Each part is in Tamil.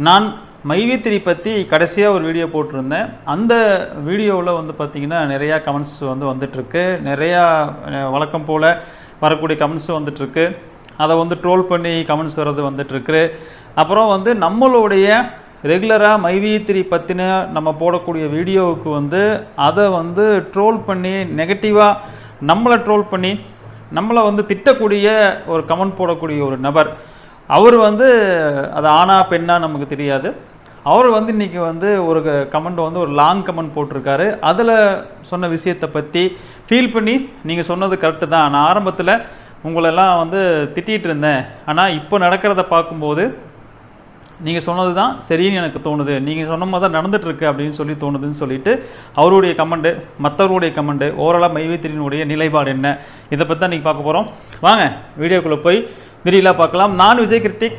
நான் மைவி3 பற்றி கடைசியாக ஒரு வீடியோ போட்டிருந்தேன். அந்த வீடியோவில் வந்து பார்த்திங்கன்னா நிறையா கமெண்ட்ஸ் வந்துட்டுருக்கு. நிறையா வழக்கம் போல் வரக்கூடிய கமெண்ட்ஸ் வந்துட்டுருக்கு. அதை ட்ரோல் பண்ணி கமெண்ட்ஸ் வர்றது வந்துட்டுருக்கு. அப்புறம் நம்மளுடைய ரெகுலராக மைவி3 பற்றின நம்ம போடக்கூடிய வீடியோவுக்கு அதை ட்ரோல் பண்ணி நெகட்டிவாக நம்மளை ட்ரோல் பண்ணி நம்மளை திட்டக்கூடிய ஒரு கமெண்ட் போடக்கூடிய ஒரு நபர். அவர் அது ஆனா பெண்ணா நமக்கு தெரியாது. அவர் இன்றைக்கி ஒரு கமெண்ட் ஒரு லாங் கமெண்ட் போட்டிருக்காரு. அதில் சொன்ன விஷயத்தை பற்றி ஃபீல் பண்ணி நீங்கள் சொன்னது கரெக்டு தான், நான் ஆரம்பத்தில் உங்களெல்லாம் திட்டிகிட்டு இருந்தேன், ஆனால் இப்போ நடக்கிறத பார்க்கும்போது நீங்கள் சொன்னது தான் சரின்னு எனக்கு தோணுது, நீங்கள் சொன்ன மாதிரி தான் நடந்துகிட்ருக்கு அப்படின்னு தோணுதுன்னு சொல்லிட்டு அவருடைய கமெண்ட்டு, மற்றவருடைய கமெண்ட்டு, ஓவராலாக மைவி3னுடைய நிலைப்பாடு என்ன, இதை பற்றி தான் நீங்கள் பார்க்க போகிறோம். வாங்க வீடியோக்குள்ளே போய் விரிவாக பார்க்கலாம். நான் Vijay Krithik.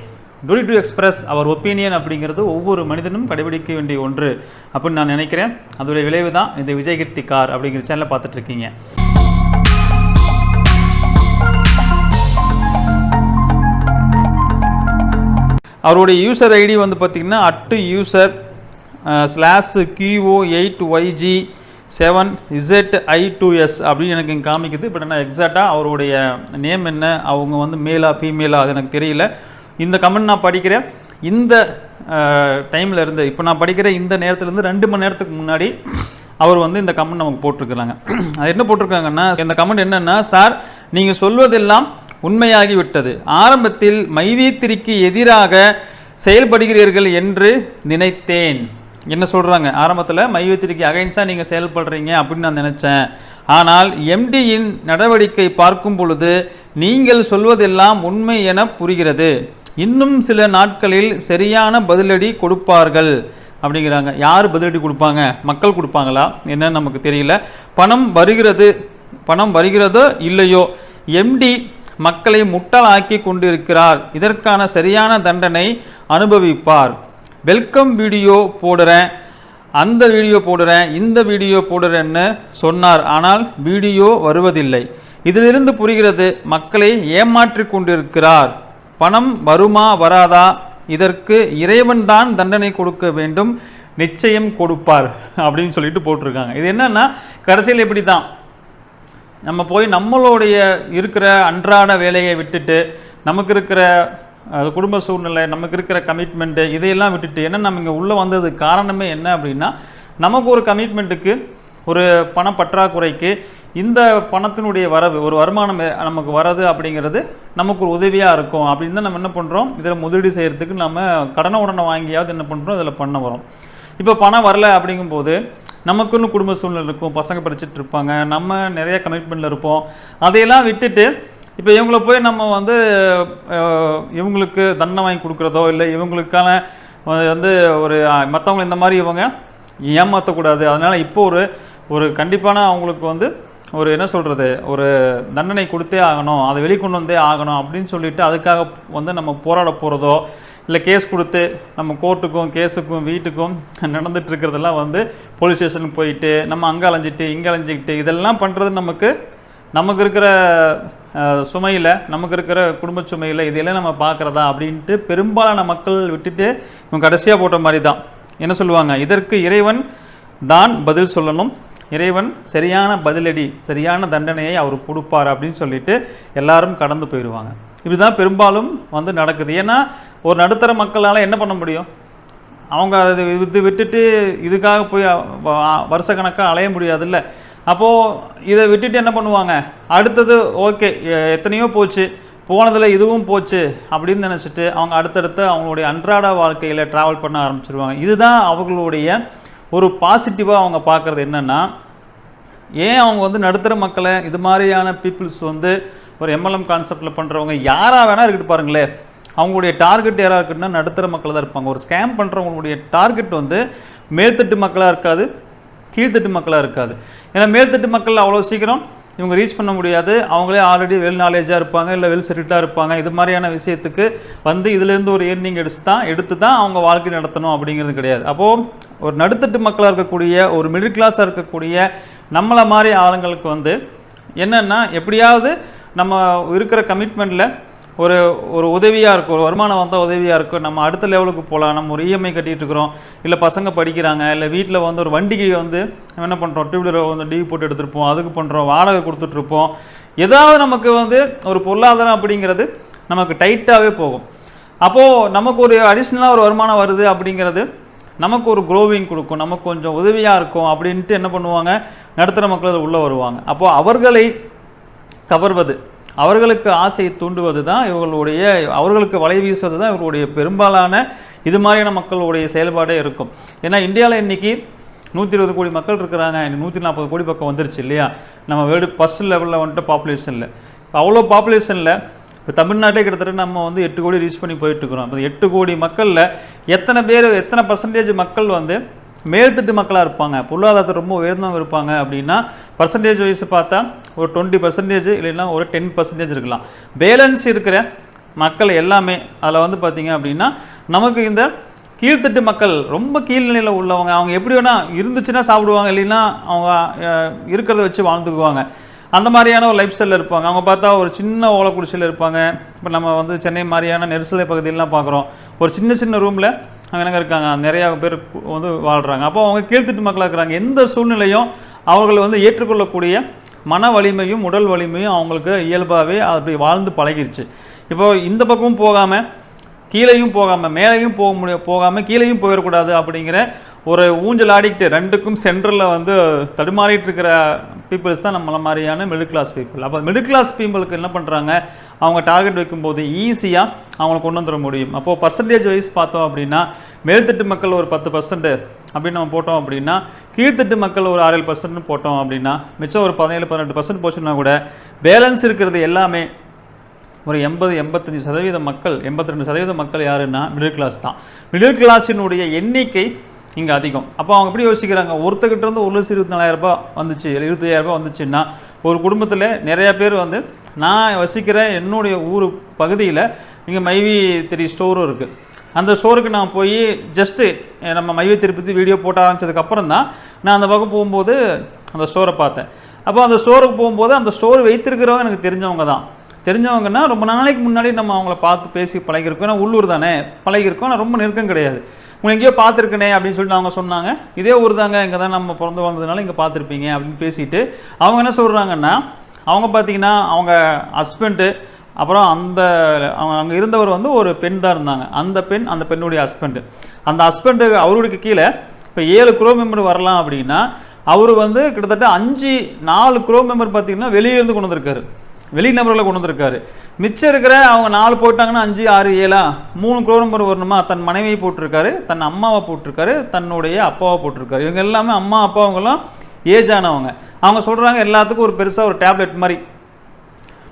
Duty to express our opinion அப்படிங்கிறது ஒவ்வொரு மனிதனும் கடைபிடிக்க வேண்டிய ஒன்று அப்படின்னு நான் நினைக்கிறேன். அதோடைய விளைவு தான் இந்த விஜய் கிருத்திக் கார் அப்படிங்கிற சேனலை பார்த்துட்ருக்கீங்க. அவருடைய யூசர் ஐடி பார்த்திங்கன்னா @QO8YG7ZI2S அப்படின்னு எனக்கு இங்கே காமிக்குது. பட் ஆனால் எக்ஸாக்டாக அவருடைய நேம் என்ன, அவங்க மேலா ஃபீமேலா அது எனக்கு தெரியல. இந்த கமெண்ட் நான் படிக்கிறேன் இந்த டைமில் இருந்து, இப்போ நான் படிக்கிற இந்த நேரத்துலேருந்து 2 மணி நேரத்துக்கு முன்னாடி அவர் இந்த கமெண்ட் நமக்கு போட்டிருக்கிறாங்க. அது என்ன போட்டிருக்காங்கன்னா, இந்த கமெண்ட் என்னென்னா, சார் நீங்கள் சொல்வதெல்லாம் உண்மையாகிவிட்டது. ஆரம்பத்தில் மைவி3க்கு எதிராக செயல்படுகிறீர்கள் என்று நினைத்தேன். என்ன சொல்கிறாங்க, ஆரம்பத்தில் மைவி3க்கு அகைன்ஸ்டாக நீங்கள் செயல்படுறீங்க அப்படின்னு நான் நினச்சேன். ஆனால் எம்டியின் நடவடிக்கை பார்க்கும் பொழுது நீங்கள் சொல்வதெல்லாம் உண்மை என புரிகிறது. இன்னும் சில நாட்களில் சரியான பதிலடி கொடுப்பார்கள் அப்படிங்கிறாங்க. யார் பதிலடி கொடுப்பாங்க? மக்கள் கொடுப்பாங்களா என்னன்னு நமக்கு தெரியல. பணம் வருகிறதோ இல்லையோ, எம்டி மக்களை முட்டாளாக்கி கொண்டிருக்கிறார். இதற்கான சரியான தண்டனை அனுபவிப்பார். வெல்கம் வீடியோ போடுறேன், அந்த வீடியோ போடுறேன், இந்த வீடியோ போடுறேன்னு சொன்னார். ஆனால் வீடியோ வருவதில்லை. இதிலிருந்து புரிகிறது மக்களை ஏமாற்றி கொண்டிருக்கிறார். பணம் வருமா வராதா, இதற்கு இறைவன் தான் தண்டனை கொடுக்க வேண்டும், நிச்சயம் கொடுப்பார் அப்படின்னு சொல்லிட்டு போட்டிருக்காங்க. இது என்னன்னா, கடைசியில் இப்படி தான் நம்ம போய் நம்மளுடைய இருக்கிற அன்றாட வேலையை விட்டுட்டு, நமக்கு இருக்கிற குடும்ப சூழ்நிலை, நமக்கு இருக்கிற கமிட்மெண்ட்டு, இதையெல்லாம் விட்டுட்டு, ஏன்னா நம்ம இங்கே உள்ளே வந்தது காரணமே என்ன அப்படின்னா, நமக்கு ஒரு கமிட்மெண்ட்டுக்கு, ஒரு பண பற்றாக்குறைக்கு இந்த பணத்தினுடைய வரவு, ஒரு வருமானம் நமக்கு வரது அப்படிங்கிறது நமக்கு ஒரு உதவியாக இருக்கும் அப்படின்னு தான் நம்ம என்ன பண்ணுறோம், இதில் முதலீடு செய்கிறதுக்கு நம்ம உடனே வாங்கியாவது என்ன பண்ணுறோம், இதில் பண்ண வரோம். இப்போ பணம் வரல அப்படிங்கும்போது நமக்குன்னு குடும்ப சூழ்நிலை இருக்கும், பசங்க படிச்சுட்டு இருப்பாங்க, நம்ம நிறைய கமிட்மெண்ட்டில் இருப்போம். அதையெல்லாம் விட்டுட்டு இப்போ இவங்களை போய் நம்ம இவங்களுக்கு தண்டனை வாங்கி கொடுக்குறதோ, இல்லை இவங்களுக்கான ஒரு மற்றவங்க இந்த மாதிரி இவங்க ஏமாற்றக்கூடாது. அதனால் இப்போ ஒரு கண்டிப்பான அவங்களுக்கு ஒரு என்ன சொல்கிறது, ஒரு தண்டனை கொடுத்தே ஆகணும், அதை வெளிக்கொண்டு வந்தே ஆகணும் அப்படின்னு சொல்லிட்டு அதுக்காக நம்ம போராட போகிறதோ, இல்லை கேஸ் கொடுத்து நம்ம கோர்ட்டுக்கும் கேஸுக்கும் வீட்டுக்கும் நடந்துட்டு இருக்கிறதெல்லாம் போலீஸ் ஸ்டேஷனுக்கு போயிட்டு நம்ம அங்கே அலைஞ்சிட்டு இங்கே அலைஞ்சிக்கிட்டு இதெல்லாம் பண்ணுறது நமக்கு இருக்கிற சுமையில், நமக்கு இருக்கிற குடும்ப சுமையில் இதெல்லாம் நம்ம பார்க்குறதா அப்படின்ட்டு பெரும்பாலான மக்கள் விட்டுட்டு இவங்க கடைசியாக போட்ட மாதிரி தான். என்ன சொல்லுவாங்க, இதற்கு இறைவன் தான் பதில் சொல்லணும், இறைவன் சரியான பதிலடி, சரியான தண்டனையை அவர் கொடுப்பார் அப்படின்னு சொல்லிட்டு எல்லாரும் கடந்து போயிடுவாங்க. இப்படிதான் பெரும்பாலும் நடக்குது. ஏன்னா ஒரு நடுத்தர மக்களால் என்ன பண்ண முடியும், அவங்க அதை விட்டுட்டு இதுக்காக போய் வருஷக்கணக்காக அலைய முடியாதுல்ல. அப்போது இதை விட்டுட்டு என்ன பண்ணுவாங்க, அடுத்தது ஓகே எத்தனையோ போச்சு, போனதில் இதுவும் போச்சு அப்படின்னு நினச்சிட்டு அவங்க அடுத்தடுத்து அவங்களுடைய அன்றாட வாழ்க்கையில் ட்ராவல் பண்ண ஆரம்பிச்சிருவாங்க. இதுதான் அவங்களுடைய ஒரு பாசிட்டிவாக அவங்க பார்க்குறது. என்னென்னா, ஏன் அவங்க நடுத்தர மக்களை, இது மாதிரியான பீப்புள்ஸ் ஒரு எம்எல்எம் கான்செப்டில் பண்ணுறவங்க யாராக வேணால் இருக்கட்டு பாருங்களேன், அவங்களுடைய டார்கெட் யாராக இருக்குன்னா நடுத்தர மக்கள் தான் இருப்பாங்க. ஒரு ஸ்கேம் பண்ணுறவங்களுடைய டார்கெட் மேல்தட்டு மக்களாக இருக்காது, கீழ்த்தட்டு மக்களாக இருக்காது. ஏன்னா மேல்தட்டு மக்கள் அவ்வளோ சீக்கிரம் இவங்க ரீச் பண்ண முடியாது. அவங்களே ஆல்ரெடி வெல் நாலேஜாக இருப்பாங்க, இல்லை வெல் செட்டில்டாக இருப்பாங்க. இது மாதிரியான விஷயத்துக்கு இதிலேருந்து ஒரு ஏர்னிங் எடுத்து தான் அவங்க வாழ்க்கை நடத்தணும் அப்படிங்கிறது கிடையாது. அப்போது ஒரு நடுத்தட்டு மக்களாக இருக்கக்கூடிய, ஒரு மிடில் கிளாஸாக இருக்கக்கூடிய நம்மளை மாதிரி ஆளுங்களுக்கு என்னென்னா, எப்படியாவது நம்ம இருக்கிற கமிட்மெண்ட்டில் ஒரு ஒரு உதவியாக இருக்கும், ஒரு வருமானம் வந்தால் உதவியாக இருக்கும். நம்ம அடுத்த லெவலுக்கு போகலாம். நம்ம ஒரு இஎம்ஐ கட்டிகிட்டு இருக்கிறோம், இல்லை பசங்க படிக்கிறாங்க, இல்லை வீட்டில் வந்து ஒரு வண்டிக்கு வந்து என்ன பண்ணுறோம், டூ வீலரை வந்து டிவி போட்டு எடுத்துருப்போம், அதுக்கு பண்ணுறோம், வாடகை கொடுத்துட்ருப்போம். ஏதாவது நமக்கு வந்து ஒரு பொருளாதாரம் அப்படிங்கிறது நமக்கு டைட்டாகவே போகும். அப்போது நமக்கு ஒரு அடிஷ்னலாக ஒரு வருமானம் வருது அப்படிங்கிறது நமக்கு ஒரு க்ரோவிங் கொடுக்கும், நமக்கு கொஞ்சம் உதவியாக இருக்கும் அப்படின்ட்டு என்ன பண்ணுவாங்க, நடுத்தர மக்கள் உள்ளே வருவாங்க. அப்போது அவர்களை கவர்வது, அவர்களுக்கு ஆசையை தூண்டுவது தான் இவர்களுடைய, அவர்களுக்கு வலை வீசுவது தான் இவர்களுடைய பெரும்பாலான இது மாதிரியான மக்களுடைய செயல்பாடே இருக்கும். ஏன்னா இந்தியாவில் இன்றைக்கி 120 கோடி மக்கள் இருக்கிறாங்க, 140 கோடி பக்கம் வந்துருச்சு இல்லையா, நம்ம வேர்ல்டு ஃபர்ஸ்ட் லெவலில் வந்துட்டு பாப்புலேஷனில். அவ்வளோ பாப்புலேஷனில் இப்போ தமிழ்நாட்டே கிட்டத்தட்ட நம்ம வந்து 8 கோடி ரீச் பண்ணி போயிட்டுருக்குறோம். இப்போ 8 கோடி மக்களில் எத்தனை பேர், எத்தனை பர்சன்டேஜ் மக்கள் வந்து மேல்தட்டு மக்களாக இருப்பாங்க, பொருளாதாரத்தை ரொம்ப உயர்ந்தவங்க இருப்பாங்க அப்படின்னா பர்சன்டேஜ் வைஸ் பார்த்தா ஒரு 20% இல்லைன்னா ஒரு 10% இருக்கலாம். பேலன்ஸ் இருக்கிற மக்கள் எல்லாமே அதில் வந்து பார்த்திங்க அப்படின்னா நமக்கு இந்த கீழ்த்தட்டு மக்கள், ரொம்ப கீழ்நிலையில் உள்ளவங்க, அவங்க எப்படி வேணால் இருந்துச்சுன்னா சாப்பிடுவாங்க, இல்லைன்னா அவங்க இருக்கிறத வச்சு வாழ்ந்துக்குவாங்க. அந்த மாதிரியான ஒரு லைஃப் ஸ்டைலில் இருப்பாங்க. அவங்க பார்த்தா ஒரு சின்ன ஓலக்குடிசையில் இருப்பாங்க. இப்போ நம்ம வந்து சென்னை மாதிரியான நெரிசலை பகுதியிலாம் பார்க்குறோம், ஒரு சின்ன சின்ன ரூமில் அவங்க என்னங்க இருக்காங்க, நிறையா பேர் வந்து வாழ்கிறாங்க. அப்போ அவங்க கீழ்த்தட்டு மக்களாக இருக்கிறாங்க. எந்த சூழ்நிலையும் அவர்கள் வந்து ஏற்றுக்கொள்ளக்கூடிய மன வலிமையும் உடல் வலிமையும் அவங்களுக்கு இயல்பாகவே அப்படி வாழ்ந்து பழகிருச்சு. இப்போ இந்த பக்கமும் போகாமல் கீழேயும் போகாமல் மேலேயும் போகாமல் கீழேயும் போயிடக்கூடாது அப்படிங்கிற ஒரு ஊஞ்சல் ஆடிக்கிட்டு ரெண்டுக்கும் சென்டரில் வந்து தடுமாறிட்டு இருக்கிற பீப்புள்ஸ் தான் நம்மள மாதிரியான மிடில் கிளாஸ் பீப்புள். அப்போ மிடில் கிளாஸ் பீப்புளுக்கு என்ன பண்ணுறாங்க, அவங்க டார்கெட் வைக்கும்போது ஈஸியாக அவங்களை கொண்டு வந்துட முடியும். அப்போது பர்சன்டேஜ் வைஸ் பார்த்தோம் அப்படின்னா மேல்தட்டு மக்கள் ஒரு 10% அப்படின்னு நம்ம போட்டோம் அப்படின்னா, கீழ்த்தட்டு மக்கள் ஒரு 6-7% போட்டோம் அப்படின்னா, மிச்சம் ஒரு 17-18% போச்சுன்னா கூட பேலன்ஸ் இருக்கிறது எல்லாமே ஒரு 80-85% மக்கள், 82% மக்கள் யாருன்னா மிடில் கிளாஸ் தான். மிடில் கிளாஸினுடைய எண்ணிக்கை இங்கே அதிகம். அப்போ அவங்க எப்படி யோசிக்கிறாங்க, ஒருத்தக்கிட்ட இருந்து 1,24,000 வந்துச்சு, 25,000 வந்துச்சுன்னா ஒரு குடும்பத்தில் நிறையா பேர் வந்து, நான் வசிக்கிற என்னுடைய ஊர் பகுதியில் இங்கே மைவி 3 ஸ்டோரும் இருக்குது. அந்த ஸ்டோருக்கு நான் போய் ஜஸ்ட்டு நம்ம மைவி திருப்பதி வீடியோ போட்ட ஆரம்பித்ததுக்கப்புறம் தான் நான் அந்த பக்கம் போகும்போது அந்த ஸ்டோரை பார்த்தேன். அப்போ அந்த ஸ்டோருக்கு போகும்போது அந்த ஸ்டோர் வைத்திருக்கிறவங்க எனக்கு தெரிஞ்சவங்க தான். தெரிஞ்சவங்கன்னா ரொம்ப நாளைக்கு முன்னாடி நம்ம அவங்கள பார்த்து பேசி பழகிருக்கோம். ஏன்னா உள்ளூர் தானே பழகிருக்கோம், நான் ரொம்ப நெருக்கம் கிடையாது. உங்களை எங்கேயோ பார்த்துருக்கனே அப்படின்னு சொல்லிட்டு அவங்க சொன்னாங்க. இதே ஊர் தாங்க, இங்கே தான் நம்ம பிறந்து வந்ததுனால இங்கே பார்த்துருப்பீங்க அப்படின்னு பேசிட்டு அவங்க என்ன சொல்கிறாங்கன்னா, அவங்க பார்த்தீங்கன்னா அவங்க ஹஸ்பண்டு, அப்புறம் அவங்க அங்கே இருந்தவர் வந்து ஒரு பெண் தான் இருந்தாங்க. அந்த பெண்ணுடைய ஹஸ்பண்டு, அந்த ஹஸ்பண்டு அவருக்கு கீழே இப்போ 7 க்ரோ மெம்பர் வரலாம் அப்படின்னா அவர் வந்து கிட்டத்தட்ட 4 க்ரோ மெம்பர் பார்த்தீங்கன்னா வெளியிலேருந்து கொண்டு வந்திருக்காரு, வெளிநபர்களை கொண்டு வந்திருக்காரு. மிச்சம் இருக்கிற அவங்க 4 போட்டாங்கன்னா 5, 6, 7 3 க்ரோ மெம்பர் வரணுமா, தன் மனைவியை போட்டிருக்காரு, தன் அம்மாவை போட்டிருக்காரு, தன்னுடைய அப்பாவை போட்டிருக்காரு. இவங்க எல்லாமே அம்மா அப்பாவங்களாம் ஏஜ் ஆனவங்க. அவங்க சொல்கிறாங்க எல்லாத்துக்கும் ஒரு பெருசாக ஒரு டேப்லெட் மாதிரி,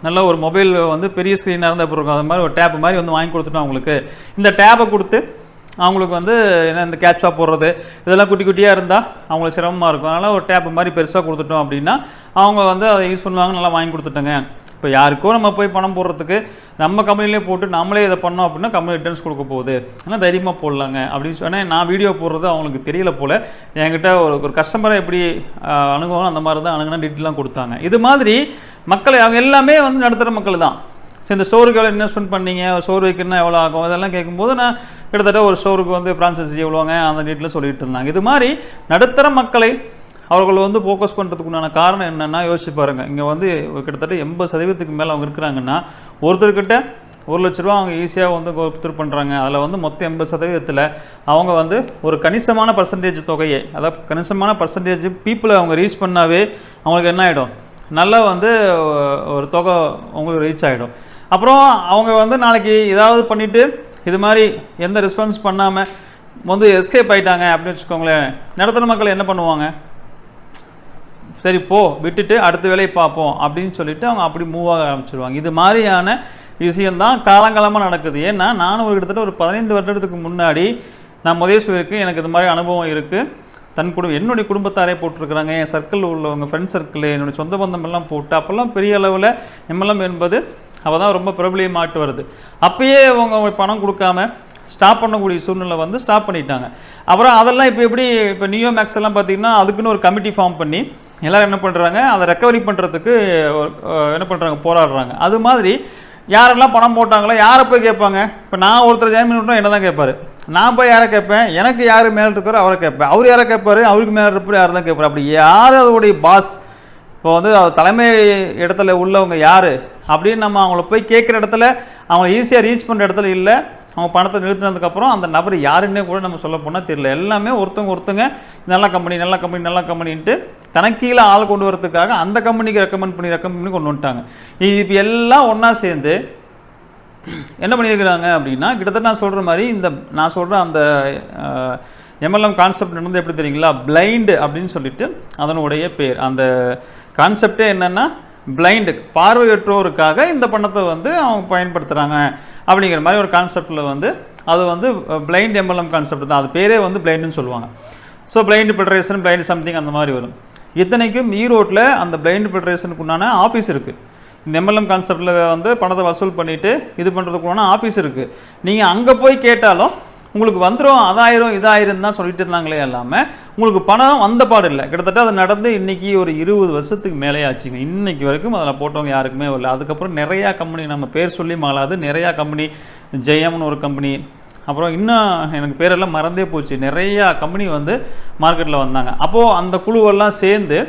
நல்ல ஒரு மொபைல் வந்து பெரிய ஸ்க்ரீனாக இருந்தால் எப்படி இருக்கும், அது மாதிரி ஒரு டேப் மாதிரி வந்து வாங்கி கொடுத்துட்டோம் அவங்களுக்கு. இந்த டேப்பை கொடுத்து அவங்களுக்கு வந்து என்ன இந்த கேட்சா போடுறது இதெல்லாம் குட்டி குட்டியாக இருந்தால் அவங்களுக்கு சிரமமாக இருக்கும். அதனால் ஒரு டேப் மாதிரி பெருசாக கொடுத்துட்டோம் அப்படின்னா அவங்க வந்து அதை யூஸ் பண்ணுவாங்க, நல்லா வாங்கி கொடுத்துட்டோங்க. இப்போ யாருக்கோ நம்ம போய் பணம் போடுறதுக்கு நம்ம கம்பெனிலே போட்டு நம்மளே இதை பண்ணோம் அப்படின்னா கம்பெனி ரிட்டர்ன்ஸ் கொடுக்க போகுது, ஆனால் தைரியமாக போடலாங்க அப்படின்னு சொன்னால் நான் வீடியோ போடுறது அவங்களுக்கு தெரியல போல். என்கிட்ட ஒரு கஸ்டமரை எப்படி அணுகுவாங்க அந்த மாதிரி தான் அணுகுனா டீட்டெயிலாம் கொடுத்தாங்க. இது மாதிரி மக்களை அவங்க எல்லாமே வந்து நடுத்தர மக்கள் தான். சரி, இந்த ஸ்டோருக்கு எவ்வளோ இன்வெஸ்ட்மெண்ட் பண்ணீங்க, ஸ்டோர் வைக்கணும்னா எவ்வளோ ஆகும், இதெல்லாம் கேட்கும்போது நான் கிட்டத்தட்ட ஒரு ஸ்டோருக்கு வந்து ஃப்ரான்சைசி எவ்வளோங்க அந்த டீட்டெயில் சொல்லிட்டு இருந்தாங்க. இது மாதிரி நடுத்தர மக்களை அவர்கள் வந்து ஃபோக்கஸ் பண்ணுறதுக்கு உண்டான காரணம் என்னென்னா யோசிச்சு பாருங்கள். இங்கே வந்து கிட்டத்தட்ட 80% மேலே அவங்க இருக்கிறாங்கன்னா ஒருத்தர்கிட்ட 1 லட்ச ரூபா அவங்க ஈஸியாக வந்து கொடுத்துரு பண்ணுறாங்க. அதில் வந்து மொத்தம் 80% அவங்க வந்து ஒரு கணிசமான பர்சன்டேஜ் தொகையை, அதாவது கணிசமான பர்சன்டேஜ் பீப்புளை அவங்க ரீச் பண்ணாவே அவங்களுக்கு என்ன ஆகிடும், நல்லா வந்து ஒரு தொகை அவங்களுக்கு ரீச் ஆகிடும். அப்புறம் அவங்க வந்து நாளைக்கு ஏதாவது பண்ணிவிட்டு இது மாதிரி எந்த ரெஸ்பான்ஸ் பண்ணாமல் வந்து எஸ்கேப் ஆகிட்டாங்க அப்படின்னு வச்சுக்கோங்களேன், நடுத்தர மக்கள் என்ன பண்ணுவாங்க, சரி போ விட்டுட்டு அடுத்த வேலையை பார்ப்போம் அப்படின்னு சொல்லிட்டு அவங்க அப்படி மூவ் ஆக ஆரம்பிச்சிடுவாங்க. இது மாதிரியான விஷயந்தான் காலங்காலமாக நடக்குது. ஏன்னா நானும் கிட்டத்தட்ட ஒரு 15 வருடத்துக்கு முன்னாடி நான் முதலேஸ்வருக்கு எனக்கு இது மாதிரி அனுபவம் இருக்குது. என்னுடைய குடும்பத்தாரே போட்டிருக்கிறாங்க, என் சர்க்கிள் உள்ளவங்க, ஃப்ரெண்ட் சர்க்கிள், என்னுடைய சொந்த பந்தம் எல்லாம் போட்டு அப்போல்லாம் பெரிய அளவில் MLM என்பது அப்போ தான் ரொம்ப பிரபலியமாட்டு வருது. அப்பயே அவங்க பணம் கொடுக்காம ஸ்டாப் பண்ணக்கூடிய சூழ்நிலை வந்து ஸ்டாப் பண்ணிட்டாங்க. அப்புறம் அதெல்லாம் இப்போ எப்படி, இப்போ நியோ மேக்ஸ் எல்லாம் பார்த்தீங்கன்னா அதுக்குன்னு ஒரு கமிட்டி ஃபார்ம் பண்ணி எல்லோரும் என்ன பண்ணுறாங்க, அதை ரெக்கவரி பண்ணுறதுக்கு என்ன பண்ணுறாங்க, போராடுறாங்க. அது மாதிரி யாரெல்லாம் பணம் போட்டாங்களோ யாரை போய் கேட்பாங்க? இப்போ நான் ஒருத்தர் ஜாயின் பண்ணி விட்டோம் என்ன தான் கேட்பாரு. நான் போய் யாரை கேட்பேன்? எனக்கு யார் மேலே இருக்காரோ அவரை கேட்பேன். அவர் யாரை கேட்பாரு? அவருக்கு மேலே இருப்பது யார் தான் கேட்பாரு. அப்படி யார் அதோடைய பாஸ், இப்போ வந்து தலைமை இடத்துல உள்ளவங்க யார் அப்படின்னு நம்ம அவங்கள போய் கேட்குற இடத்துல அவங்கள ஈஸியாக ரீச் பண்ணுற இடத்துல இல்லை. அவங்க பணத்தை நிறுத்தினதுக்கப்புறம் அந்த நபர் யாருன்னே கூட நம்ம சொல்ல போனால் தெரியல. எல்லாமே ஒருத்தங்க நல்ல கம்பெனின்ட்டு தனக்கீழே ஆள் கொண்டு வரதுக்காக அந்த கம்பெனிக்கு ரெக்கமெண்ட் பண்ணி கொண்டு வந்துட்டாங்க. இப்போ எல்லாம் ஒன்றா சேர்ந்து என்ன பண்ணியிருக்கிறாங்க அப்படின்னா, கிட்டத்தட்ட நான் சொல்கிற அந்த எம்எல்எம் கான்செப்ட் நடந்து எப்படி தெரியுங்களா, பிளைண்டு அப்படின்னு சொல்லிட்டு அதனுடைய பேர். அந்த கான்செப்டே என்னென்னா பிளைண்டு, பார்வையற்றோருக்காக இந்த பணத்தை வந்து அவங்க பயன்படுத்துகிறாங்க அப்படிங்கிற மாதிரி ஒரு கான்செப்டில் வந்து அது வந்து பிளைண்ட் எம்எல்எம் கான்செப்ட் தான். அது பேரே வந்து பிளைண்டுன்னு சொல்லுவாங்க. So blind federation, blind something அந்த மாதிரி வரும். இத்தனைக்கும் ஈரோட்டில் அந்த பிளைண்ட் ஃபெடரேஷனுக்கு உண்டான ஆஃபீஸ் இருக்குது. இந்த எம்எல்எம் கான்செப்டில் வந்து பணத்தை வசூல் பண்ணிவிட்டு இது பண்ணுறதுக்குள்ளான ஆஃபீஸ் இருக்குது. நீங்கள் அங்கே போய் கேட்டாலும் உங்களுக்கு வந்துடும், அதாயிரம் இதாயிரம் தான் சொல்லிட்டு இருந்தாங்களே இல்லாமல் உங்களுக்கு பணம் வந்த பாடு இல்லை. கிட்டத்தட்ட அது நடந்து இன்றைக்கி ஒரு 20 வருஷத்துக்கு மேலே ஆச்சுங்க. இன்றைக்கி வரைக்கும் அதில் போட்டவங்க யாருக்குமே வரல. அதுக்கப்புறம் நிறையா கம்பெனி, நம்ம பேர் சொல்லி மாளாது, நிறையா கம்பெனி, ஜெயம்னு ஒரு கம்பெனி, அப்புறம் இன்னும் எனக்கு பேரெல்லாம் மறந்தே போச்சு, நிறையா கம்பெனி வந்து மார்க்கெட்டில் வந்தாங்க. அப்போது அந்த குழுவெல்லாம் சேர்ந்து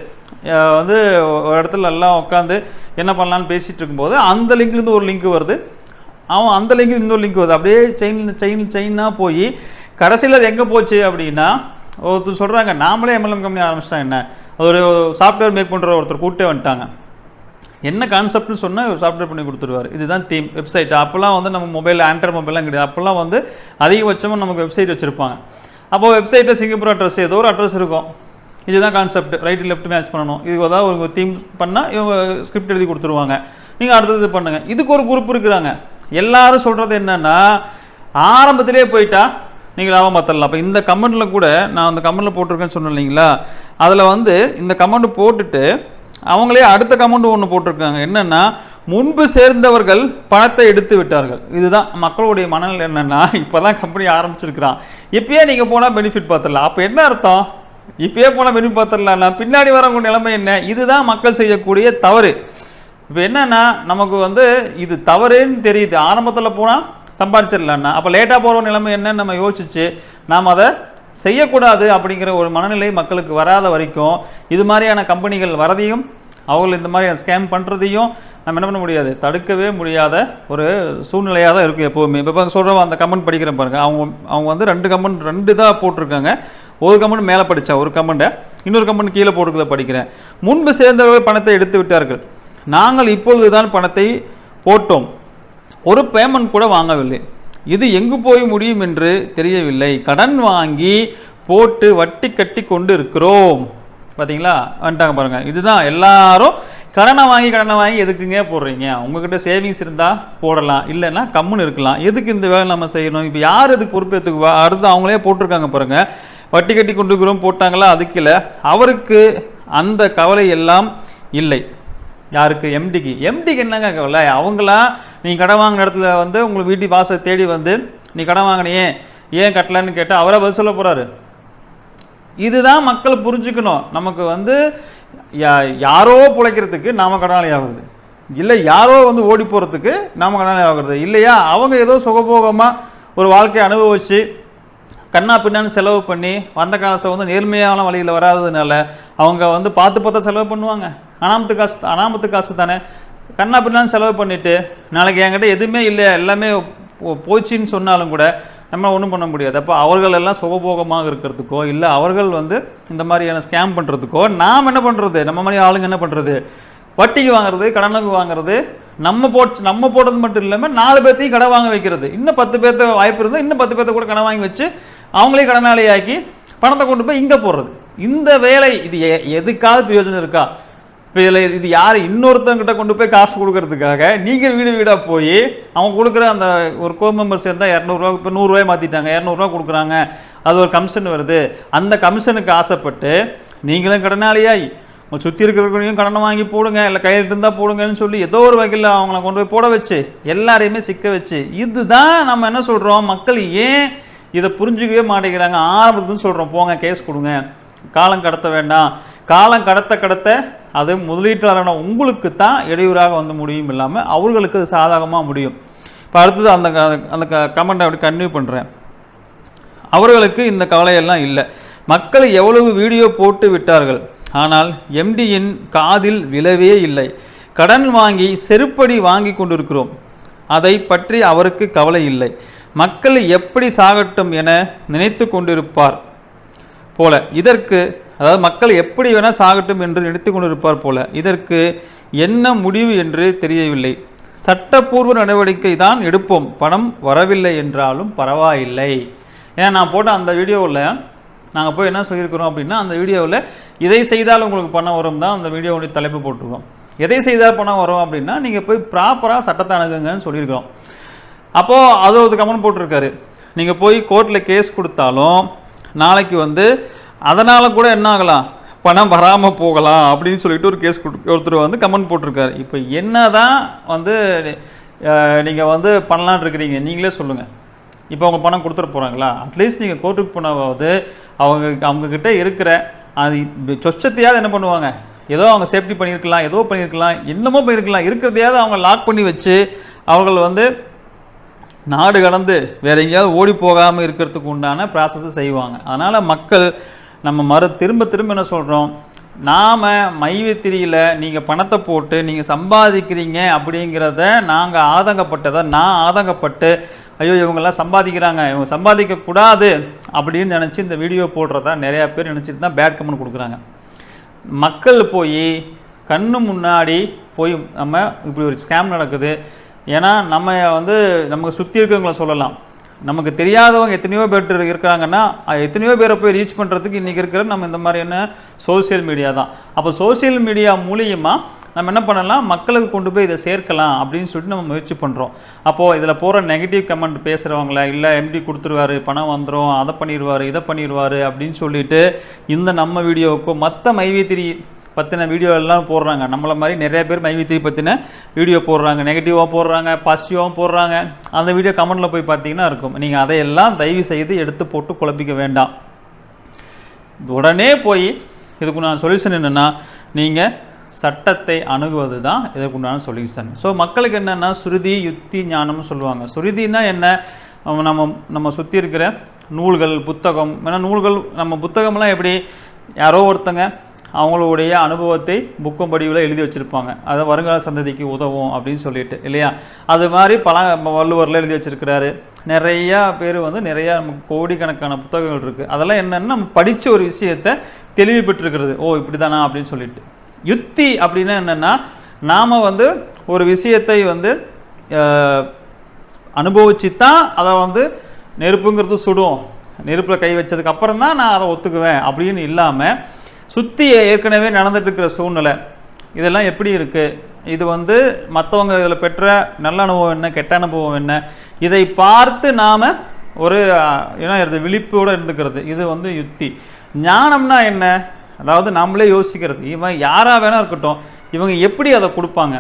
வந்து ஒரு இடத்துல எல்லாம் உட்காந்து என்ன பண்ணலான்னு பேசிகிட்டு இருக்கும்போது அந்த லிங்க்லேருந்து ஒரு லிங்க் வருது, அவன் அந்த லிங்க் இன்னொரு லிங்க் வருது, அப்படியே செயினாக போய் கடைசியில் அது எங்கே போச்சு அப்படின்னா, ஒருத்தர் சொல்கிறாங்க நாமளே எம்எல்எம் கம்பெனி ஆரம்பிச்சிட்டா என்ன, ஒரு சாஃப்ட்வேர் மேக் பண்ணுற ஒருத்தர் கூட்டே வந்துட்டாங்க. என்ன கான்செப்ட்னு சொன்னால் ஒரு சாஃப்ட்வேர் பண்ணி கொடுத்துருவார். இதுதான் தீம் வெப்சைட். அப்போல்லாம் வந்து நம்ம மொபைல் ஆண்ட்ராய்ட் மொபைல்லாம் கிடையாது. அப்போல்லாம் வந்து அதிகபட்சமாக நமக்கு வெப்சைட் வச்சுருப்பாங்க. அப்போது வெப்சைட்டில் சிங்கப்பூர் அட்ரஸ் ஏதோ ஒரு அட்ரஸ் இருக்கும். இதுதான் கான்செப்ட், ரைட்டு லெஃப்ட் மேட்ச் பண்ணணும். இது ஏதாவது ஒரு தீம் பண்ணால் இவங்க ஸ்கிரிப்ட் எழுதி கொடுத்துருவாங்க, நீங்கள் அடுத்தது பண்ணுங்கள். இதுக்கு ஒரு குரூப் இருக்கிறாங்க. எல்லாரும் சொல்கிறது என்னென்னா, ஆரம்பத்திலே போயிட்டா நீங்கள் லாபம் பார்த்துடலாம். அப்போ இந்த கமெண்ட்டில் கூட நான் அந்த கமெண்ட்டில் போட்டிருக்கேன்னு சொன்னேன் இல்லைங்களா, அதில் வந்து இந்த கமெண்ட் போட்டுட்டு அவங்களே அடுத்த கமெண்ட் ஒன்று போட்டிருக்காங்க. என்னென்னா, முன்பு சேர்ந்தவர்கள் பணத்தை எடுத்து விட்டார்கள். இதுதான் மக்களுடைய மனநிலை. என்னென்னா, இப்போ தான் கம்பெனி ஆரம்பிச்சிருக்கிறான், இப்பயே நீங்கள் போனால் பெனிஃபிட் பார்த்துடலாம். அப்போ என்ன அர்த்தம்? இப்பயே போனால் பெனிஃபிட் பார்த்துடலாம்னா பின்னாடி வரவங்க நிலைமை என்ன? இதுதான் மக்கள் செய்யக்கூடிய தவறு. இப்போ என்னென்னா, நமக்கு வந்து இது தவறுன்னு தெரியுது, ஆரம்பத்தில் போனால் சம்பாதிச்சிடலான்னா அப்போ லேட்டாக போகிற நிலைமை என்னன்னு நம்ம யோசிச்சு நாம் அதை செய்யக்கூடாது அப்படிங்கிற ஒரு மனநிலை மக்களுக்கு வராத வரைக்கும் இது மாதிரியான கம்பெனிகள் வரதையும் அவர்கள் இந்த மாதிரியான ஸ்கேம் பண்ணுறதையும் நம்ம என்ன பண்ண முடியாது, தடுக்கவே முடியாத ஒரு சூழ்நிலையாக தான் இருக்குது எப்போவுமே. இப்போ சொல்கிறோம், அந்த கமெண்ட் படிக்கிறேன் பாருங்கள். அவங்க வந்து ரெண்டு தான் போட்டிருக்காங்க. ஒரு கமெண்ட் மேலே படித்தா, ஒரு கமெண்ட்டை இன்னொரு கமெண்ட் கீழே போட்டுக்கிறத படிக்கிறேன். முன்பு சேர்ந்தவர்கள் பணத்தை எடுத்து விட்டார்கள், நாங்கள் இப்பொழுது தான் பணத்தை போட்டோம், ஒரு பேமெண்ட் கூட வாங்கவில்லை, இது எங்கு போய் முடியும் என்று தெரியவில்லை, கடன் வாங்கி போட்டு வட்டி கட்டி கொண்டு இருக்கிறோம். பார்த்தீங்களா, வந்துட்டாங்க பாருங்கள். இதுதான் எல்லாரும் கடனை வாங்கி எதுக்குங்க போடுறீங்க? உங்ககிட்ட சேவிங்ஸ் இருந்தால் போடலாம், இல்லைன்னா கம்முன்னு இருக்கலாம், எதுக்கு இந்த வேலை நம்ம செய்யணும்? இப்போ யார் இதுக்கு பொறுப்பேற்றுக்குவா? அடுத்து அவங்களே போட்டிருக்காங்க பாருங்கள், வட்டி கட்டி கொண்டு இருக்கிறோம் போட்டாங்களா, அதுக்கு இல்லை, அவருக்கு அந்த கவலை எல்லாம் இல்லை. யாருக்கு? எம்டிக்கு என்னங்க கவலை? அவங்களாம் நீ கடன் வாங்கின இடத்துல வந்து உங்களுக்கு வீட்டு வாசல் தேடி வந்து நீ கடன் வாங்கினியே ஏன் கட்டலன்னு கேட்டால் அவரை பதில் சொல்ல போகிறாரு. இதுதான் மக்கள் புரிஞ்சுக்கணும். நமக்கு வந்து யாரோ பிழைக்கிறதுக்கு நாம் கடனாளி ஆகுறது இல்லை, யாரோ வந்து ஓடி போகிறதுக்கு நாம் கடனாளி ஆகுறது இல்லையா? அவங்க ஏதோ சுகபோகமாக ஒரு வாழ்க்கையை அனுபவிச்சு கண்ணா பின்னான்னு செலவு பண்ணி வந்த காசை வந்து நேர்மையான வழியில் வராததுனால அவங்க வந்து பார்த்து செலவு பண்ணுவாங்க. அனாமத்து காசு தானே, கண்ணா பின்னான்னு செலவு பண்ணிவிட்டு நாளைக்கு என்கிட்ட எதுவுமே இல்லை எல்லாமே போச்சுன்னு சொன்னாலும் கூட நம்ம ஒன்றும் பண்ண முடியாது. அப்போ அவர்கள் எல்லாம் சுகபோகமாக இருக்கிறதுக்கோ இல்லை அவர்கள் வந்து இந்த மாதிரியான ஸ்கேம் பண்ணுறதுக்கோ நாம் என்ன பண்ணுறது? நம்ம மாதிரி ஆளுங்க என்ன பண்ணுறது? வட்டிக்கு வாங்குறது, கடனுக்கு வாங்குறது, நம்ம போடுறது மட்டும் இல்லாமல் 4 பேர்த்தையும் கடன் வாங்க வைக்கிறது. இன்னும் 10 பேர்த்த வாய்ப்பு இருந்தால் இன்னும் 10 பேர்த்த கூட கடன் வாங்கி வச்சு அவங்களே கடனாளியாக்கி பணத்தை கொண்டு போய் இங்கே போடுறது. இந்த வேலை இது எதுக்காவது பிரயோஜனம் இருக்கா? இப்போ இதில் இது யார்? இன்னொருத்தங்கிட்ட கொண்டு போய் காசு கொடுக்கறதுக்காக நீங்கள் வீடாக போய் அவங்க கொடுக்குற அந்த ஒரு கோ மெம்பர்ஸ் இருந்தால் 200 இப்போ 100 ரூபாய் மாற்றிட்டாங்க, 200 கொடுக்குறாங்க, அது ஒரு கமிஷன் வருது. அந்த கமிஷனுக்கு ஆசைப்பட்டு நீங்களும் கடனாளியாகி உங்கள் சுற்றி இருக்கிறவங்களையும் கடனை வாங்கி போடுங்க, இல்லை கையில் இருந்தால் போடுங்கன்னு சொல்லி ஏதோ ஒரு வகையில் அவங்கள கொண்டு போய் போட வச்சு எல்லாரையுமே சிக்க வச்சு, இதுதான் நம்ம என்ன சொல்கிறோம், மக்கள் ஏன் இதை புரிஞ்சுக்கவே மாட்டேங்கிறாங்க? ஆரம்பத்துன்னு சொல்கிறோம், போங்க கேஸ் கொடுங்க, காலம் கடத்த வேண்டாம், காலம் கடத்த அது முதலீட்டாளரான உங்களுக்கு தான் இடையூறாக வந்து முடியும் இல்லாமல் அவர்களுக்கு அது சாதகமாக முடியும். இப்போ அடுத்தது அந்த அந்த கமெண்ட்டை அப்படி கன்டினியூ பண்ணுறேன். அவர்களுக்கு இந்த கவலையெல்லாம் இல்லை. மக்கள் எவ்வளவு வீடியோ போட்டு விட்டார்கள், ஆனால் எம்டியின் காதில் விழவே இல்லை. கடன் வாங்கி செருப்படி வாங்கி கொண்டிருக்கிறோம், அதை பற்றி அவருக்கு கவலை இல்லை. மக்கள் எப்படி சாகட்டும் என நினைத்து கொண்டிருப்பார் போல இதற்கு, அதாவது மக்கள் எப்படி வேணால் சாகட்டும் என்று நினைத்து கொண்டிருப்பார் போல இதற்கு என்ன முடிவு என்று தெரியவில்லை. சட்டப்பூர்வ நடவடிக்கை தான் எடுப்போம், பணம் வரவில்லை என்றாலும் பரவாயில்லை. ஏன்னா நான் போட்ட அந்த வீடியோவில் நாங்கள் போய் என்ன சொல்லியிருக்கிறோம் அப்படின்னா, அந்த வீடியோவில் இதை செய்தால் உங்களுக்கு பணம் வரும் தான் அந்த வீடியோவுடைய தலைப்பு போட்டிருக்கோம். எதை செய்தால் பணம் வரும் அப்படின்னா, நீங்கள் போய் ப்ராப்பராக சட்டத்தை அணுகுங்கன்னு சொல்லியிருக்கிறோம். அப்போது அது ஒரு கமெண்ட் போட்டிருக்காரு, நீங்கள் போய் கோர்ட்டில் கேஸ் கொடுத்தாலும் நாளைக்கு வந்து அதனால் கூட என்ன ஆகலாம், பணம் வராமல் போகலாம் அப்படின்னு சொல்லிட்டு ஒரு கேஸ் ஒருத்தர் வந்து கமெண்ட் போட்டிருக்காரு. இப்போ என்ன தான் வந்து நீங்கள் வந்து பண்ணலான் இருக்கிறீங்க நீங்களே சொல்லுங்கள். இப்போ அவங்க பணம் கொடுத்துட போகிறாங்களா? அட்லீஸ்ட் நீங்கள் கோர்ட்டுக்கு போனாவது அவங்கக்கிட்ட இருக்கிற அது சொச்சத்தையாவது என்ன பண்ணுவாங்க, ஏதோ அவங்க சேஃப்டி பண்ணியிருக்கலாம், ஏதோ பண்ணியிருக்கலாம், என்னமோ பண்ணியிருக்கலாம், இருக்கிறதையாவது அவங்க லாக் பண்ணி வச்சு அவர்கள் வந்து நாடு கடந்து வேற எங்கேயாவது ஓடி போகாமல் இருக்கிறதுக்கு உண்டான ப்ராசஸை செய்வாங்க. அதனால் மக்கள் நம்ம திரும்ப என்ன சொல்கிறோம், நாம் மைவித்திரியில் நீங்கள் பணத்தை போட்டு நீங்கள் சம்பாதிக்கிறீங்க அப்படிங்கிறத நான் ஆதங்கப்பட்டு ஐயோ இவங்கெல்லாம் சம்பாதிக்கிறாங்க, இவங்க சம்பாதிக்கக்கூடாது அப்படின்னு நினச்சி இந்த வீடியோ போடுறதா நிறையா பேர் நினச்சிட்டு தான் பேட் கமெண்ட் கொடுக்குறாங்க. மக்கள் போய் கண்ணு முன்னாடி போய் நம்ம இப்படி ஒரு ஸ்கேம் நடக்குது, ஏன்னா நம்ம வந்து நமக்கு சுற்றி இருக்கிறவங்கள சொல்லலாம், நமக்கு தெரியாதவங்க எத்தனையோ பேர் இருக்கிறாங்கன்னா எத்தனையோ பேரை போய் ரீச் பண்ணுறதுக்கு இன்றைக்கி இருக்கிற நம்ம இந்த மாதிரியான சோசியல் மீடியா தான். அப்போ சோசியல் மீடியா மூலியமாக நம்ம என்ன பண்ணலாம், மக்களுக்கு கொண்டு போய் இதை சேர்க்கலாம் அப்படின்னு சொல்லிட்டு நம்ம முயற்சி பண்ணுறோம். அப்போது இதில் போகிற நெகட்டிவ் கமெண்ட் பேசுகிறவங்கள, இல்லை எம்டி கொடுத்துருவாரு, பணம் வந்துடும், அதை பண்ணிடுவார், இதை பண்ணிடுவார் அப்படின்னு சொல்லிட்டு இந்த நம்ம வீடியோவுக்கும் மற்ற மைவித்திரி பற்றின வீடியோ எல்லாம் போடுறாங்க. நம்மளை மாதிரி நிறைய பேர் மைவித்திரி பற்றின வீடியோ போடுறாங்க, நெகட்டிவாக போடுறாங்க, பாசிட்டிவாகவும் போடுறாங்க. அந்த வீடியோ கமெண்ட்டில் போய் பார்த்தீங்கன்னா இருக்கும். நீங்கள் அதையெல்லாம் தயவு செய்து எடுத்து போட்டு குழப்பிக்க வேண்டாம். உடனே போய் இதுக்குண்டான சொல்யூஷன் என்னென்னா, நீங்கள் சட்டத்தை அணுகுவது தான் இதற்குண்டான சொல்யூஷன். ஸோ மக்களுக்கு என்னென்னா சுருதி யுக்தி ஞானம்னு சொல்லுவாங்க. சுருதினா என்ன, நம்ம சுற்றி இருக்கிற நூல்கள் புத்தகம், ஏன்னா நூல்கள் நம்ம புத்தகம்லாம் எப்படி யாரோ ஒருத்தங்க அவங்களுடைய அனுபவத்தை புக்கம் படிவில் எழுதி வச்சுருப்பாங்க, அதை வருங்கால சந்ததிக்கு உதவும் அப்படின்னு சொல்லிட்டு இல்லையா. அது மாதிரி வள்ளுவரில் எழுதி வச்சுருக்கிறாரு. நிறையா பேர் வந்து நிறையா நமக்கு கோடிக்கணக்கான புத்தகங்கள் இருக்குது. அதெல்லாம் என்னென்னா நம்ம படித்த ஒரு விஷயத்தை தெளிவு பெற்றிருக்கிறது, ஓ இப்படி தானா அப்படின்னு சொல்லிட்டு. யுக்தி அப்படின்னா என்னென்னா, நாம் வந்து ஒரு விஷயத்தை வந்து அனுபவிச்சு தான் அதை வந்து நெருப்புங்கிறது சுடும், நெருப்பில் கை வச்சதுக்கு அப்புறம் தான் நான் அதை ஒத்துக்குவேன் அப்படின்னு இல்லாமல், சுற்றி ஏற்கனவே நடந்துட்டு இருக்கிற சூழ்நிலை இதெல்லாம் எப்படி இருக்குது, இது வந்து மற்றவங்க இதில் பெற்ற நல்ல அனுபவம் என்ன, கெட்ட அனுபவம் என்ன, இதை பார்த்து நாம் ஒரு என்ன விழிப்போடு இருந்துக்கிறது, இது வந்து யுக்தி. ஞானம்னா என்ன, அதாவது நம்மளே யோசிக்கிறது, இவன் யாராக வேணா இருக்கட்டும், இவங்க எப்படி அதை கொடுப்பாங்க.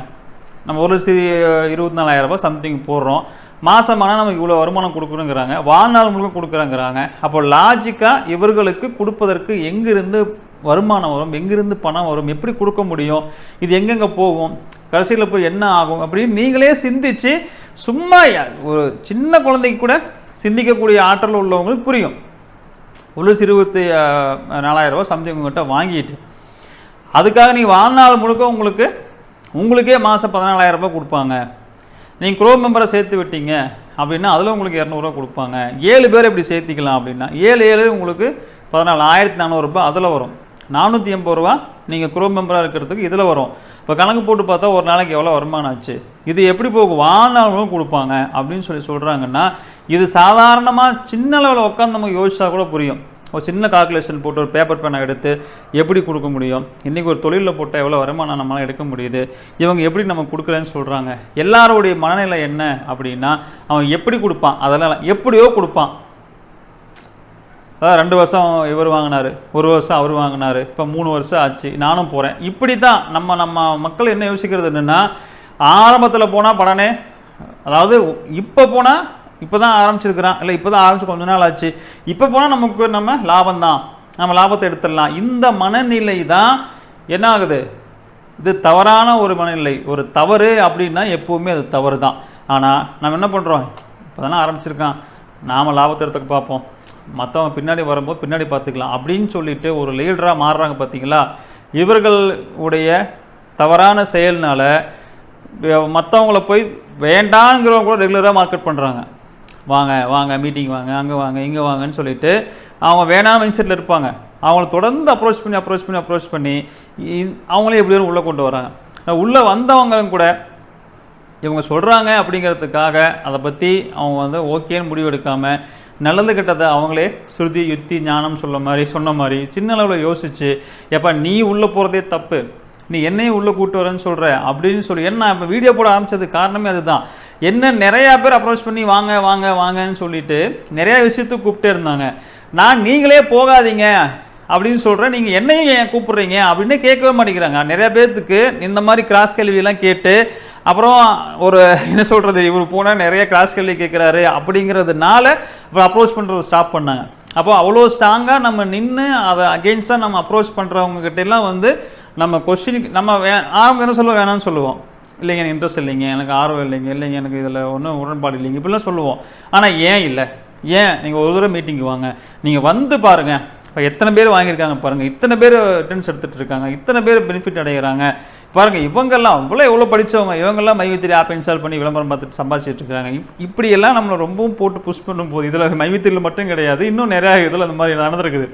நம்ம 24,000 ரூபாய் சம்திங் போடுறோம், மாதமானால் நமக்கு இவ்வளோ வருமானம் கொடுக்கணுங்கிறாங்க, வாழ்நாள் முழுக்க கொடுக்குறாங்கிறாங்க. அப்போ லாஜிக்காக இவர்களுக்கு கொடுப்பதற்கு எங்கிருந்து வருமானம் வரும், எங்கிருந்து பணம் வரும், எப்படி கொடுக்க முடியும், இது எங்கெங்கே போகும், கடைசியில் போய் என்ன ஆகும் அப்படின்னு நீங்களே சிந்திச்சு, சும்மா ஒரு சின்ன குழந்தைக்கு கூட சிந்திக்கக்கூடிய ஆற்றல் உள்ளவங்களுக்கு புரியும். 24,000 ரூபாய் சம்திங் உங்கள்கிட்ட வாங்கிட்டு அதுக்காக நீங்கள் வாழ்நாள் முழுக்க உங்களுக்கே மாதம் 14,000 ரூபாய் கொடுப்பாங்க. நீங்கள் குரோ மெம்பரை சேர்த்து விட்டீங்க அப்படின்னா அதில் உங்களுக்கு 200 ரூபா கொடுப்பாங்க. 7 பேர் எப்படி சேர்த்திக்கலாம் அப்படின்னா 7 உங்களுக்கு 14,400 ரூபாய் அதில் வரும். 480 ரூபா நீங்கள் குரோ மெம்பராக இருக்கிறதுக்கு இதில் வரும். இப்போ கணக்கு போட்டு பார்த்தா ஒரு நாளைக்கு எவ்வளோ வருமானம் ஆச்சு, இது எப்படி போகும், வாழ்நாளும் கொடுப்பாங்க அப்படின்னு சொல்கிறாங்கன்னா, இது சாதாரணமாக சின்ன லெவலில் உட்காந்து நமக்கு யோசிச்சா கூட புரியும். ஒரு சின்ன கால்குலேஷன் போட்டு ஒரு பேப்பர் பேனை எடுத்து எப்படி கொடுக்க முடியும், இன்றைக்கி ஒரு தொழிலில் போட்டால் எவ்வளோ வருமானம் நம்மளால் எடுக்க முடியுது, இவங்க எப்படி நம்ம கொடுக்குறேன்னு சொல்கிறாங்க. எல்லாருடைய மனநிலை என்ன அப்படின்னா, அவன் எப்படி கொடுப்பான், அதெல்லாம் எப்படியோ கொடுப்பான். அதாவது 2 வருஷம் இவர் வாங்கினார், 1 வருஷம் அவர் வாங்கினார், இப்போ 3 வருஷம் ஆச்சு, நானும் போகிறேன். இப்படி தான் நம்ம மக்கள் என்ன யோசிக்கிறது என்னென்னா, ஆரம்பத்தில் போனால் படனே, அதாவது இப்போ போனால் இப்போ தான் ஆரம்பிச்சிருக்கிறான், இல்லை இப்போ தான் ஆரம்பிச்சு கொஞ்ச நாள் ஆச்சு, இப்போ போனால் நம்ம லாபம் தான், நம்ம லாபத்தை எடுத்துடலாம். இந்த மனநிலை தான் என்ன ஆகுது, இது தவறான ஒரு மனநிலை. ஒரு தவறு அப்படின்னா எப்போவுமே அது தவறு தான். ஆனால் நம்ம என்ன பண்ணுறோம், இப்போ தானே ஆரம்பிச்சிருக்கான், நாம் லாபத்தை எடுத்துக்க பார்ப்போம், மற்றவங்க பின்னாடி வரும்போது பின்னாடி பார்த்துக்கலாம் அப்படின்னு சொல்லிட்டு ஒரு லீடராக மாறுறாங்க பார்த்தீங்களா. இவர்களுடைய தவறான செயல்னால மற்றவங்கள போய் வேண்டாங்கிறவங்க கூட ரெகுலராக மார்க்கெட் பண்ணுறாங்க. வாங்க வாங்க மீட்டிங் வாங்க, அங்கே வாங்க இங்கே வாங்கன்னு சொல்லிட்டு அவங்க வேணாம் மைண்ட் செட்டில் இருப்பாங்க. அவங்கள தொடர்ந்து அப்ரோச் பண்ணி அவங்களே எப்படியும் உள்ளே கொண்டு வராங்க. உள்ளே வந்தவங்க கூட இவங்க சொல்கிறாங்க அப்படிங்கிறதுக்காக அதை பற்றி அவங்க வந்து ஓகேன்னு முடிவு எடுக்காமல் நல்லது கெட்டதை அவங்களே ஸ்ருதி யுத்தி ஞானம் சொன்ன மாதிரி சின்ன அளவில் யோசித்து, எப்போ நீ உள்ளே போகிறதே தப்பு, நீ என்னையும் உள்ளே கூப்பிட்டு வரேன்னு சொல்கிற அப்படின்னு சொல்லி என்ன இப்போ வீடியோ போட ஆரம்பித்தது காரணமே அதுதான். என்ன நிறையா பேர் அப்ரோச் பண்ணி வாங்க வாங்க வாங்கன்னு சொல்லிட்டு நிறையா விஷயத்துக்கு கூப்பிட்டே இருந்தாங்க. நான் நீங்களே போகாதீங்க அப்படின்னு சொல்கிறேன், நீங்கள் என்னையும் ஏன் கூப்பிட்றீங்க அப்படின்னு கேட்கவே மாட்டேங்கிறாங்க. நிறையா பேர்த்துக்கு இந்த மாதிரி கிராஸ் கேள்வியெல்லாம் கேட்டு அப்புறம் ஒரு என்ன சொல்கிறது, இவர் போனால் நிறைய கிராஸ் கேள்வி கேட்குறாரு அப்படிங்கிறதுனால அப்புறம் அப்ரோச் பண்ணுறதை ஸ்டாப் பண்ணாங்க. அப்போ அவ்வளோ ஸ்ட்ராங்காக நம்ம நின்று அதை அகெயின்ஸ்டாக நம்ம அப்ரோச் பண்ணுறவங்ககிட்டலாம் வந்து நம்ம கொஸ்டின் நம்ம ஆரம்பம் என்ன சொல்லுவோம், வேணாம்னு சொல்லுவோம், இல்லைங்க எனக்கு இன்ட்ரெஸ்ட் இல்லைங்க, எனக்கு ஆர்வம் இல்லைங்க எனக்கு இதில் ஒன்றும் உடன்பாடு இல்லைங்க இப்படிலாம் சொல்லுவோம். ஆனால் ஏன் இல்லை, ஏன் நீங்கள் ஒரு தடவை மீட்டிங்கு வாங்க, நீங்கள் வந்து பாருங்கள், இப்போ எத்தனை பேர் வாங்கியிருக்காங்க பாருங்கள், இத்தனை பேர் ரிட்டர்ன்ஸ் எடுத்துகிட்டு இருக்காங்க, இத்தனை பேர் பெனிஃபிட் அடைகிறாங்க பாருங்கள், இவங்கெல்லாம் எவ்வளோ படித்தவங்க, இவங்கெல்லாம் மைவித்திரி ஆப் இன்ஸ்டால் பண்ணி விளம்பரம் பார்த்துட்டு சம்பாதிச்சிட்டு இருக்காங்க. இப்படியெல்லாம் நம்மளை ரொம்பவும் போட்டு புஷ் பண்ணும்போது இதில் மைவித்திரியில் மட்டும் கிடையாது, இன்னும் நிறையா இதில் அந்த மாதிரி நடந்திருக்குது.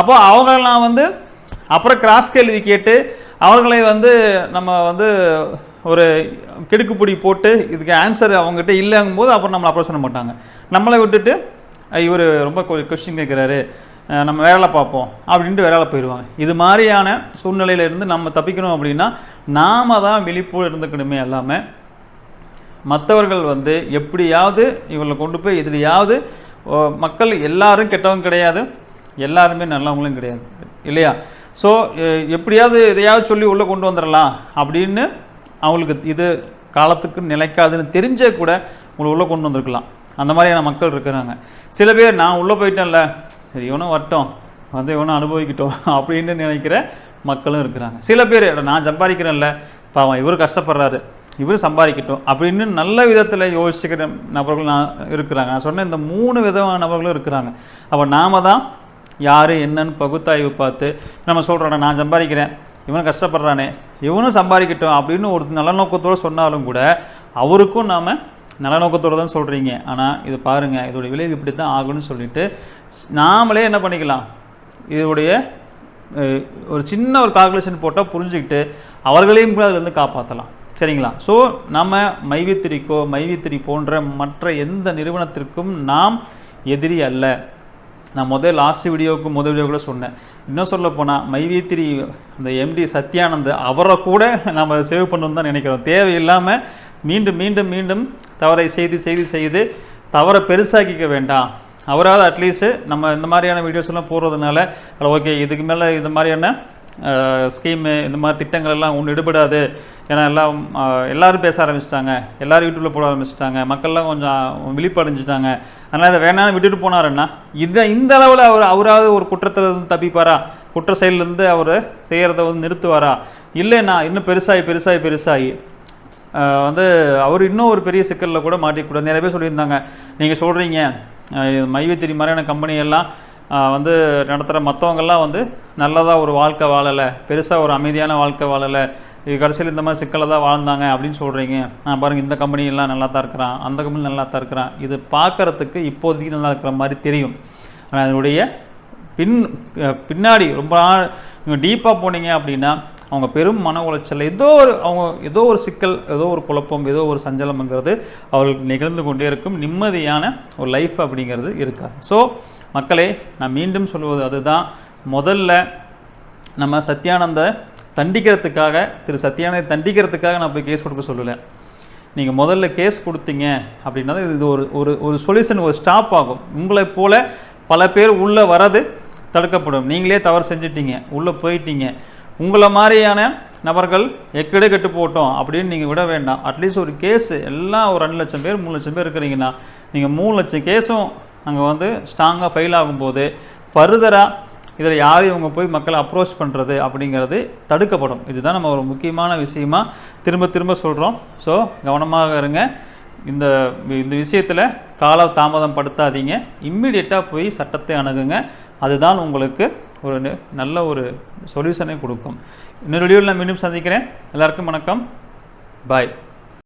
அப்போ அவங்களெல்லாம் வந்து அப்புறம் கிராஸ் கேள்வி கேட்டு அவர்களை வந்து நம்ம வந்து ஒரு கிடுக்குப்பிடி போட்டு இதுக்கு ஆன்சர் அவங்ககிட்ட இல்லைங்கும் போது அப்புறம் நம்மளை அப்ரோச் பண்ண மாட்டாங்க. நம்மளை விட்டுட்டு இவர் ரொம்ப கொஸ்டின் கேட்குறாரு, நம்ம வேலை பார்ப்போம் அப்படின்ட்டு வேலை போயிடுவாங்க. இது மாதிரியான சூழ்நிலையிலேருந்து நம்ம தப்பிக்கணும் அப்படின்னா நாம் தான் விழிப்போடு இருந்துக்கணுமே. எல்லாமே மற்றவர்கள் வந்து எப்படியாவது இவங்களை கொண்டு போய் எதுலையாவது, மக்கள் எல்லாரும் கெட்டவங்க கிடையாது, எல்லாருமே நல்லவங்களும் கிடையாது இல்லையா. ஸோ எப்படியாவது எதையாவது சொல்லி உள்ளே கொண்டு வந்துடலாம் அப்படின்னு அவங்களுக்கு இது காலத்துக்கு நிலைக்காதுன்னு தெரிஞ்சே கூட உங்களை உள்ளே கொண்டு வந்திருக்கலாம். அந்த மாதிரியான மக்கள் இருக்கிறாங்க. சில பேர் நான் உள்ளே போயிட்டேன்ல, சரி இவனும் வரட்டும், வந்து இவனும் அனுபவிக்கிட்டோம் அப்படின்னு நினைக்கிற மக்களும் இருக்கிறாங்க. சில பேர் நான் சம்பாதிக்கிறேன்ல, பாவம் இவர் கஷ்டப்படுறாரு, இவர் சம்பாதிக்கட்டும் அப்படின்னு நல்ல விதத்தில் யோசிக்கிற நபர்கள் இருக்கிறாங்க. நான் சொன்ன இந்த 3 விதமான நபர்களும் இருக்கிறாங்க. அப்போ நாம் தான் யார் என்னன்னு பகுத்தாய்வு பார்த்து நம்ம சொல்கிறோம், நான் சம்பாதிக்கிறேன், இவனும் கஷ்டப்படுறானே, இவனும் சம்பாதிக்கட்டும் அப்படின்னு ஒரு நல்ல நோக்கத்தோடு சொன்னாலும் கூட அவருக்கும் நாம் நல்ல நோக்கத்தோடு தான் சொல்கிறீங்க, ஆனால் இது பாருங்கள் இதோடைய விளைவு இப்படி தான் ஆகும்னு சொல்லிட்டு நாமளே என்ன பண்ணிக்கலாம், இதோடைய ஒரு சின்ன ஒரு கால்குலேஷன் போட்டால் புரிஞ்சுக்கிட்டு அவர்களையும் கூட அதுலேருந்து காப்பாற்றலாம். சரிங்களா. ஸோ நம்ம மைவித்திரி போன்ற மற்ற எந்த நிறுவனத்திற்கும் நாம் எதிரி அல்ல. நான் லாஸ்ட் வீடியோ கூட சொன்னேன். இன்னும் சொல்ல போனால் மைவித்திரி அந்த எம்டி சத்யானந்த் அவரை கூட நம்ம சேவ் பண்ணணும்னு தான் நினைக்கிறோம். தேவையில்லாமல் மீண்டும் மீண்டும் மீண்டும் தவறை செய்து தவறை பெருசாக்கிக்க வேண்டாம். அவராவது அட்லீஸ்ட்டு நம்ம இந்த மாதிரியான வீடியோஸ்லாம் போடுறதுனால ஓகே இதுக்கு மேலே இந்த மாதிரியான ஸ்கீமு இந்த மாதிரி திட்டங்கள் எல்லாம் ஒன்று எடுபடாது, ஏன்னா எல்லோரும் பேச ஆரம்பிச்சிட்டாங்க, எல்லோரும் யூடியூப்பில் போட ஆரம்பிச்சிட்டாங்க, மக்கள்லாம் கொஞ்சம் விழிப்படைஞ்சிட்டாங்க, அதனால் இதை வேணாலும் விட்டுட்டு போனாருன்னா இந்த அளவில் அவராவது ஒரு குற்றத்தில் இருந்து தப்பிப்பாரா, குற்ற செயலிருந்து அவர் செய்கிறத வந்து நிறுத்துவாரா, இல்லைன்னா இன்னும் பெருசாகி வந்து அவர் இன்னும் ஒரு பெரிய சிக்கலில் கூட மாட்டிக்கூடாது. நிறைய பேர் சொல்லியிருந்தாங்க, நீங்கள் சொல்கிறீங்க மைவித்திரி மாதிரியான கம்பெனியெல்லாம் வந்து நடத்துகிற மற்றவங்கெல்லாம் வந்து நல்லதாக ஒரு வாழ்க்கை வாழலை, பெருசாக ஒரு அமைதியான வாழ்க்கை வாழலை, இது கடைசியில் இந்த மாதிரி சிக்கலை தான் வாழ்ந்தாங்க அப்படின்னு சொல்கிறீங்க. பாருங்கள் இந்த கம்பெனியெல்லாம் நல்லா தான் இருக்கிறான், அந்த கம்பெனி நல்லா தான் இருக்கிறான், இது பார்க்குறதுக்கு இப்போதைக்கு நல்லா இருக்கிற மாதிரி தெரியும். ஆனால் அதனுடைய பின்னாடி ரொம்ப நீங்கள் டீப்பாக போனீங்க அப்படின்னா அவங்க பெரும் மன உளைச்சல், ஏதோ ஒரு சிக்கல், ஏதோ ஒரு குழப்பம், ஏதோ ஒரு சஞ்சலம்ங்கிறது அவர்களுக்கு நிகழ்ந்து கொண்டே இருக்கும். நிம்மதியான ஒரு லைஃப் அப்படிங்கிறது இருக்காது. ஸோ மக்களே, நான் மீண்டும் சொல்வது அதுதான், முதல்ல நம்ம திரு சத்யானந்தை தண்டிக்கிறதுக்காக நான் போய் கேஸ் கொடுக்க சொல்லலை. நீங்கள் முதல்ல கேஸ் கொடுத்தீங்க அப்படின்னா இது ஒரு சொல்யூஷன், ஒரு ஸ்டாப் ஆகும். உங்களை போல் பல பேர் உள்ளே வரது தடுக்கப்படும். நீங்களே தவறு செஞ்சிட்டீங்க, உள்ளே போயிட்டீங்க, உங்களை மாதிரியான நபர்கள் எக்கடை கெட்டு போட்டோம் அப்படின்னு நீங்கள் விட வேண்டாம். அட்லீஸ்ட் ஒரு கேஸு எல்லாம் ஒரு 2 லட்சம் பேர் 3 லட்சம் பேர் இருக்கிறீங்கன்னா நீங்கள் 3 லட்சம் கேஸும் அங்கே வந்து ஸ்ட்ராங்காக ஃபைல் ஆகும்போது ஃபர்தராக இதில் யாரையும் இவங்க போய் மக்களை அப்ரோச் பண்ணுறது அப்படிங்கிறது தடுக்கப்படும். இதுதான் நம்ம ஒரு முக்கியமான விஷயமா திரும்ப திரும்ப சொல்கிறோம். ஸோ கவனமாக இருங்க. இந்த விஷயத்தில் கால தாமதம் படுத்தாதீங்க. இம்மிடியட்டாக போய் சட்டத்தை அணுகுங்க. அதுதான் உங்களுக்கு ஒரு நல்ல ஒரு சொல்யூஷனை கொடுக்கும். இன்னொரு வீடியோவில் நான் மீண்டும் சந்திக்கிறேன். எல்லாருக்கும் வணக்கம். பாய்.